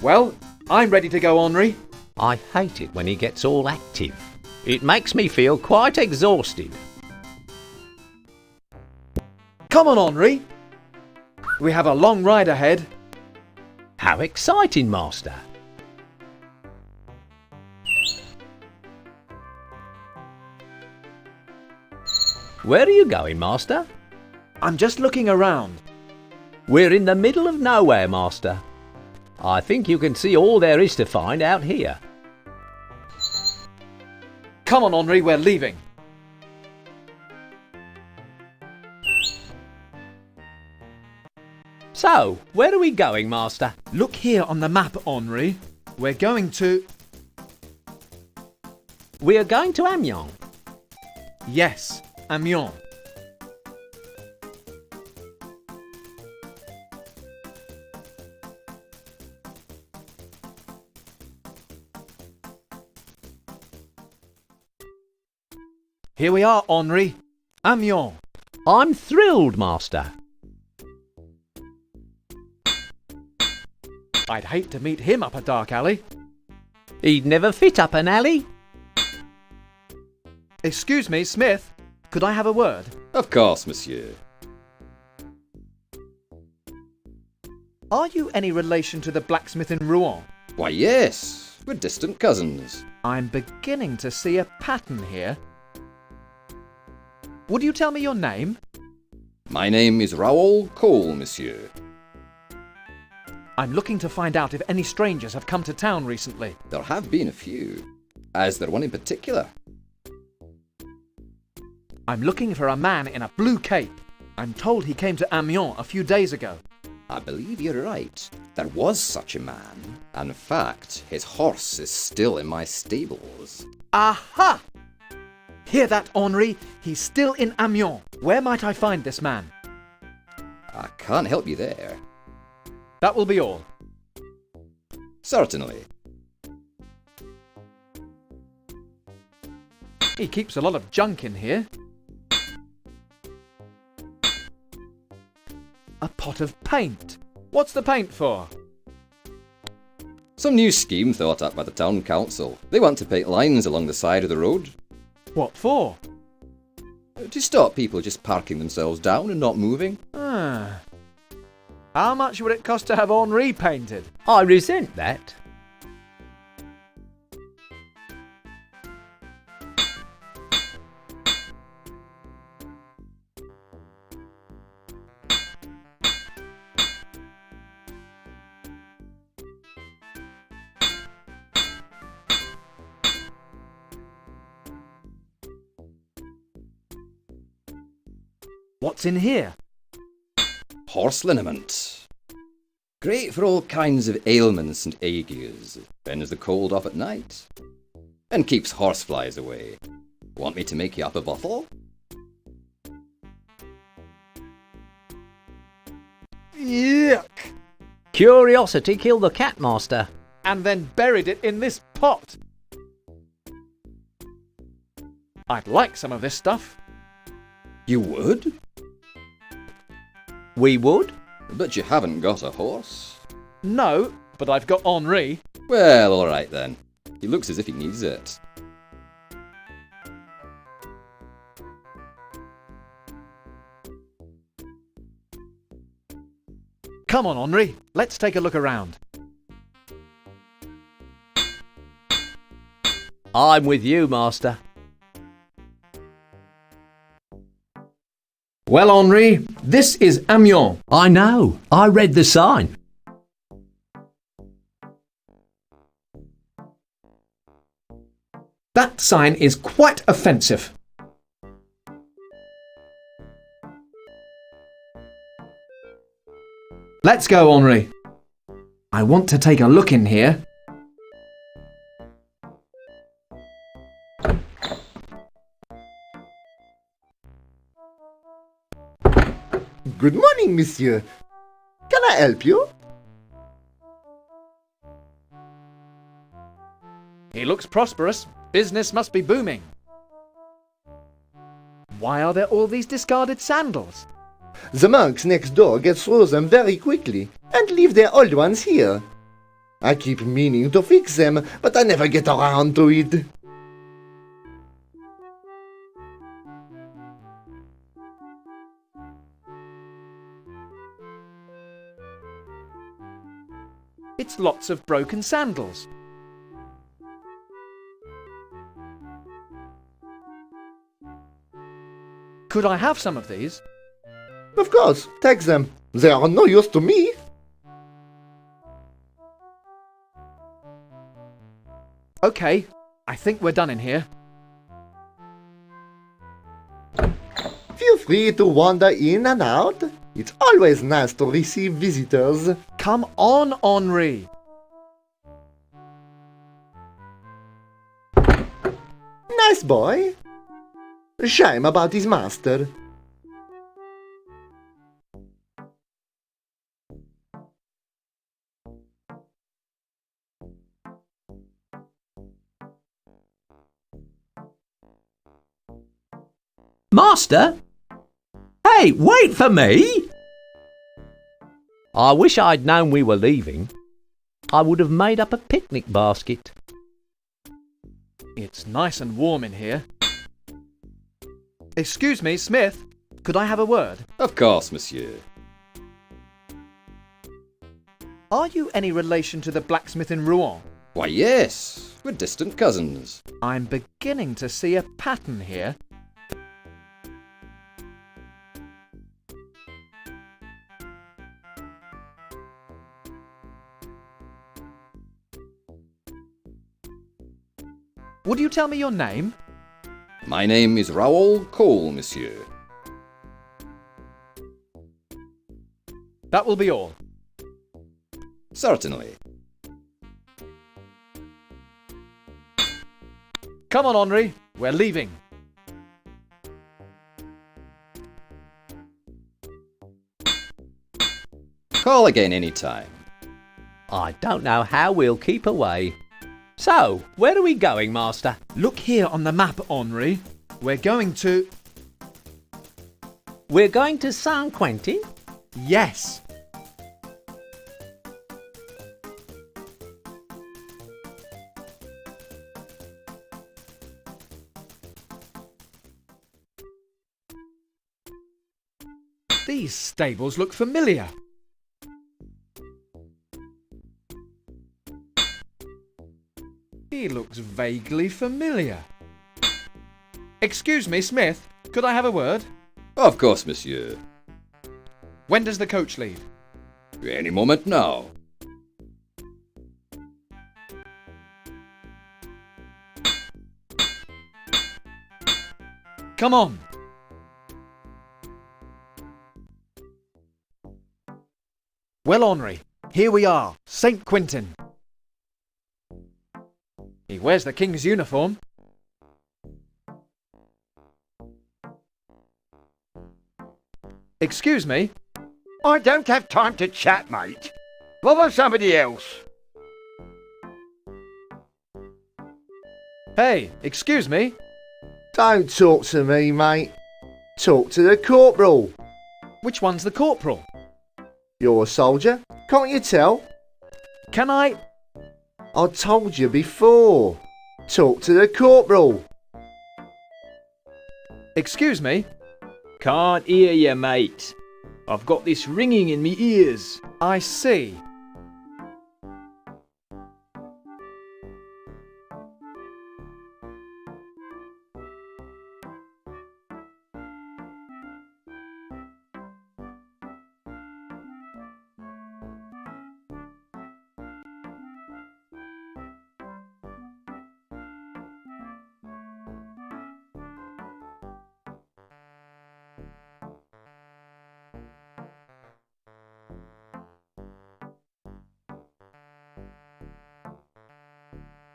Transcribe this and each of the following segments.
Well, I'm ready to go, Henri. I hate it when he gets all active. It makes me feel quite exhausted. Come on, Henri. We have a long ride ahead. How exciting, Master! Where are you going, Master? I'm just looking around. We're in the middle of nowhere, Master. I think you can see all there is to find out here. Come on, Henri, we're leaving. So, where are we going, Master? Look here on the map, Henri. We're going to... We are going to Amiens. Yes, Amiens. Here we are, Henri. Amiens. I'm thrilled, Master. I'd hate to meet him up a dark alley. He'd never fit up an alley. Excuse me, Smith. Could I have a word? Of course, monsieur. Are you any relation to the blacksmith in Rouen? Why, yes. We're distant cousins. I'm beginning to see a pattern here. Would you tell me your name? My name is Raoul Cole, monsieur. I'm looking to find out if any strangers have come to town recently. There have been a few. Is there one in particular? I'm looking for a man in a blue cape. I'm told he came to Amiens a few days ago. I believe you're right. There was such a man. In fact, his horse is still in my stables. Aha! Hear that, Henri? He's still in Amiens. Where might I find this man? I can't help you there. That will be all. Certainly. He keeps a lot of junk in here. A pot of paint. What's the paint for? Some new scheme thought up by the town council. They want to paint lines along the side of the road. What for? To stop people just parking themselves down and not moving. Ah. How much would it cost to have Henri painted? I resent that. What's in here? Horse liniment. Great for all kinds of ailments and agues. Fends the cold off at night. And keeps horseflies away. Want me to make you up a bottle? Yuck! Curiosity killed the cat, Master. And then buried it in this pot. I'd like some of this stuff. You would? We would? But you haven't got a horse. No, but I've got Henri. Well, alright then. He looks as if he needs it. Come on, Henri. Let's take a look around. I'm with you, Master. Well, Henri, this is Amiens. I know. I read the sign. That sign is quite offensive. Let's go, Henri. I want to take a look in here. Good morning, monsieur. Can I help you? He looks prosperous. Business must be booming. Why are there all these discarded sandals? The monks next door get through them very quickly and leave their old ones here. I keep meaning to fix them, but I never get around to it. It's lots of broken sandals. Could I have some of these? Of course, take them. They are no use to me. Okay, I think we're done in here. Feel free to wander in and out. It's always nice to receive visitors. Come on, Henri. Nice boy. Shame about his master. Master? Hey, wait for me! I wish I'd known we were leaving. I would have made up a picnic basket. It's nice and warm in here. Excuse me, Smith. Could I have a word? Of course, monsieur. Are you any relation to the blacksmith in Rouen? Why, yes, we're distant cousins. I'm beginning to see a pattern here. Would you tell me your name? My name is Raoul Cole, monsieur. That will be all. Certainly. Come on, Henri. We're leaving. Call again any time. I don't know how we'll keep away. So, where are we going, Master? Look here on the map, Henri. We're going to... We're going to Saint Quentin? Yes. These stables look familiar. He looks vaguely familiar. Excuse me, Smith. Could I have a word? Of course, monsieur. When does the coach leave? Any moment now. Come on. Well, Henri, here we are, St. Quentin. He wears the king's uniform. Excuse me. I don't have time to chat, mate. Bother somebody else. Hey, excuse me. Don't talk to me, mate. Talk to the corporal. Which one's the corporal? You're a soldier, can't you tell? Can I... I told you before. Talk to the corporal. Excuse me. Can't hear you, mate. I've got this ringing in me ears. I see.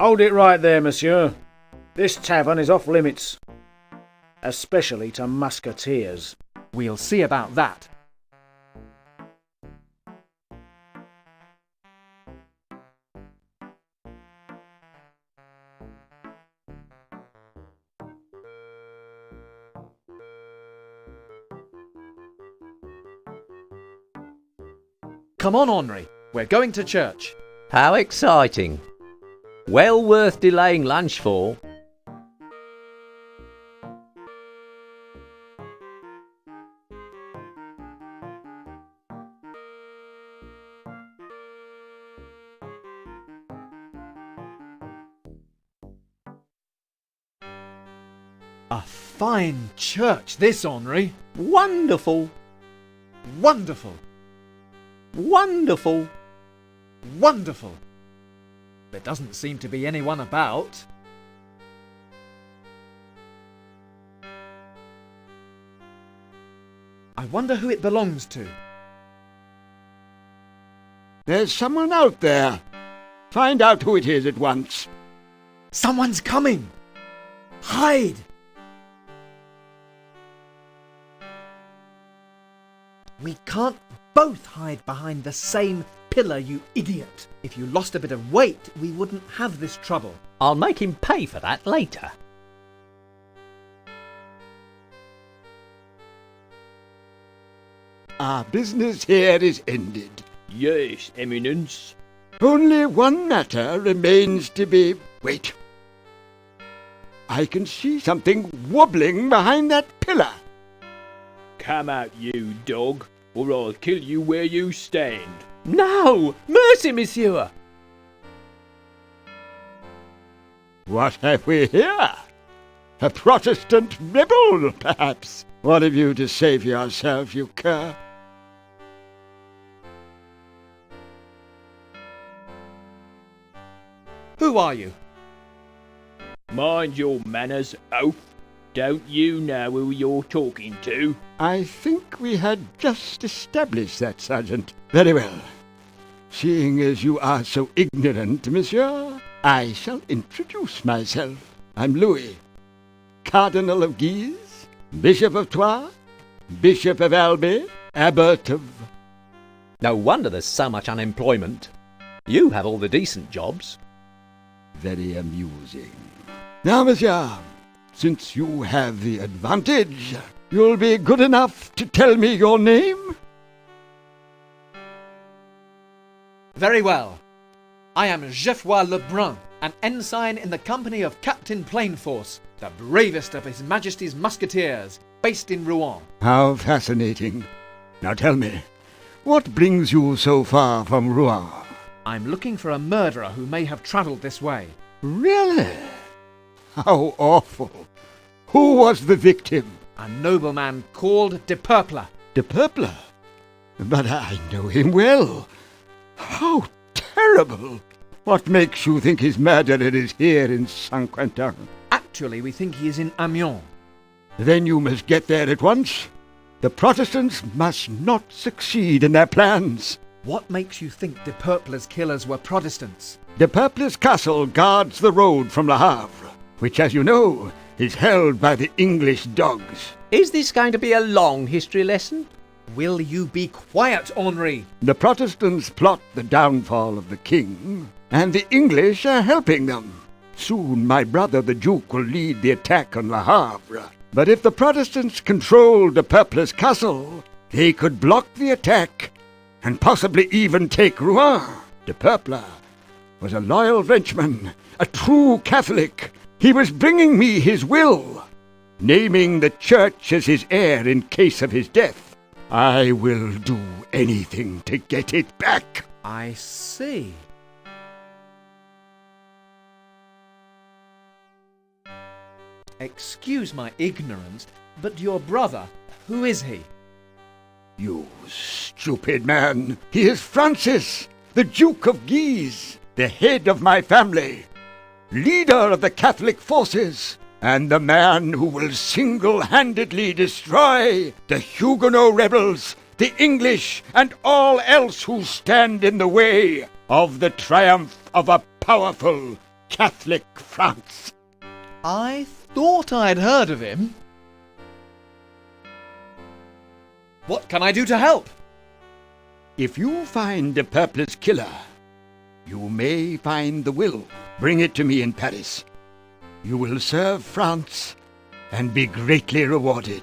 Hold it right there, monsieur. This tavern is off limits, especially to musketeers. We'll see about that. Come on, Henri. We're going to church. How exciting. Well worth delaying lunch for. A fine church, this, Henri. Wonderful. Wonderful. Wonderful. Wonderful. There doesn't seem to be anyone about. I wonder who it belongs to. There's someone out there. Find out who it is at once. Someone's coming! Hide! We can't both hide behind the same pillar, you idiot. If you lost a bit of weight, we wouldn't have this trouble. I'll make him pay for that later. Our business here is ended. Yes, Eminence. Only one matter remains to be... Wait. I can see something wobbling behind that pillar. Come out, you dog, or I'll kill you where you stand. No! Mercy, monsieur! What have we here? A Protestant rebel, perhaps? What have you to say for yourself, you cur? Who are you? Mind your manners, oaf. Don't you know who you're talking to? I think we had just established that, Sergeant. Very well. Seeing as you are so ignorant, monsieur, I shall introduce myself. I'm Louis, Cardinal of Guise, Bishop of Troyes, Bishop of Albi, Abbot of... No wonder there's so much unemployment. You have all the decent jobs. Very amusing. Now, monsieur, since you have the advantage, you'll be good enough to tell me your name? Very well. I am Geoffroy Lebrun, an ensign in the company of Captain Plainforce, the bravest of His Majesty's Musketeers, based in Rouen. How fascinating. Now tell me, what brings you so far from Rouen? I'm looking for a murderer who may have travelled this way. Really? How awful. Who was the victim? A nobleman called De Purple. De Purple? But I know him well. How terrible! What makes you think his murderer is here in Saint-Quentin? Actually, we think he is in Amiens. Then you must get there at once. The Protestants must not succeed in their plans. What makes you think De Purple's killers were Protestants? De Purple's castle guards the road from Le Havre, which, as you know, is held by the English dogs. Is this going to be a long history lesson? Will you be quiet, Henri? The Protestants plot the downfall of the king, and the English are helping them. Soon my brother the Duke will lead the attack on Le Havre. But if the Protestants control De Purple's castle, they could block the attack and possibly even take Rouen. De Purple was a loyal Frenchman, a true Catholic. He was bringing me his will, naming the church as his heir in case of his death. I will do anything to get it back. I see. Excuse my ignorance, but your brother, who is he? You stupid man. He is Francis, the Duke of Guise, the head of my family, leader of the Catholic forces, and the man who will single-handedly destroy the Huguenot rebels, the English, and all else who stand in the way of the triumph of a powerful Catholic France. I thought I'd heard of him. What can I do to help? If you find De Purple's killer, you may find the will. Bring it to me in Paris. You will serve France and be greatly rewarded.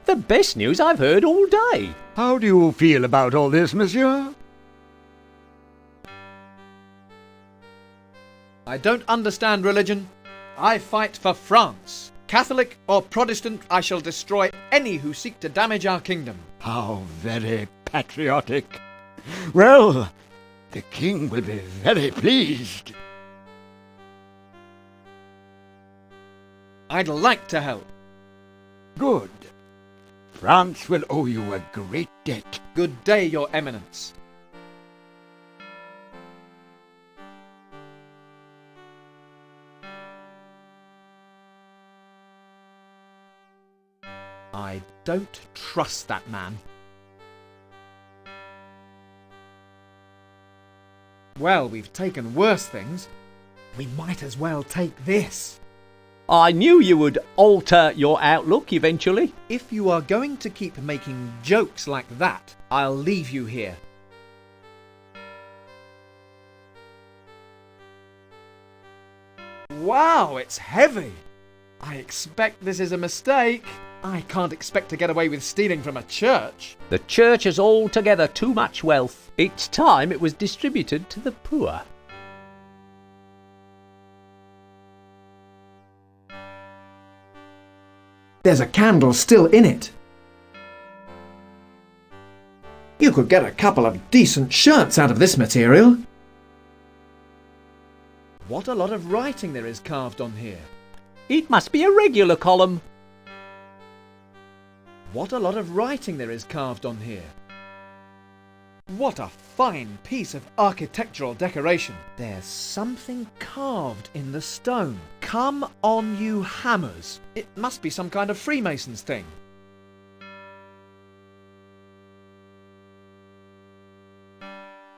The best news I've heard all day. How do you feel about all this, monsieur? I don't understand religion. I fight for France. Catholic or Protestant, I shall destroy any who seek to damage our kingdom. How very patriotic. Well, the king will be very pleased. I'd like to help. Good. France will owe you a great debt. Good day, Your Eminence. I don't trust that man. Well, we've taken worse things. We might as well take this. I knew you would alter your outlook eventually. If you are going to keep making jokes like that, I'll leave you here. Wow, it's heavy. I expect this is a mistake. I can't expect to get away with stealing from a church. The church has altogether too much wealth. It's time it was distributed to the poor. There's a candle still in it. You could get a couple of decent shirts out of this material. What a lot of writing there is carved on here. It must be a regular column. What a lot of writing there is carved on here. What a fine piece of architectural decoration. There's something carved in the stone. Come on, you hammers. It must be some kind of Freemasons thing.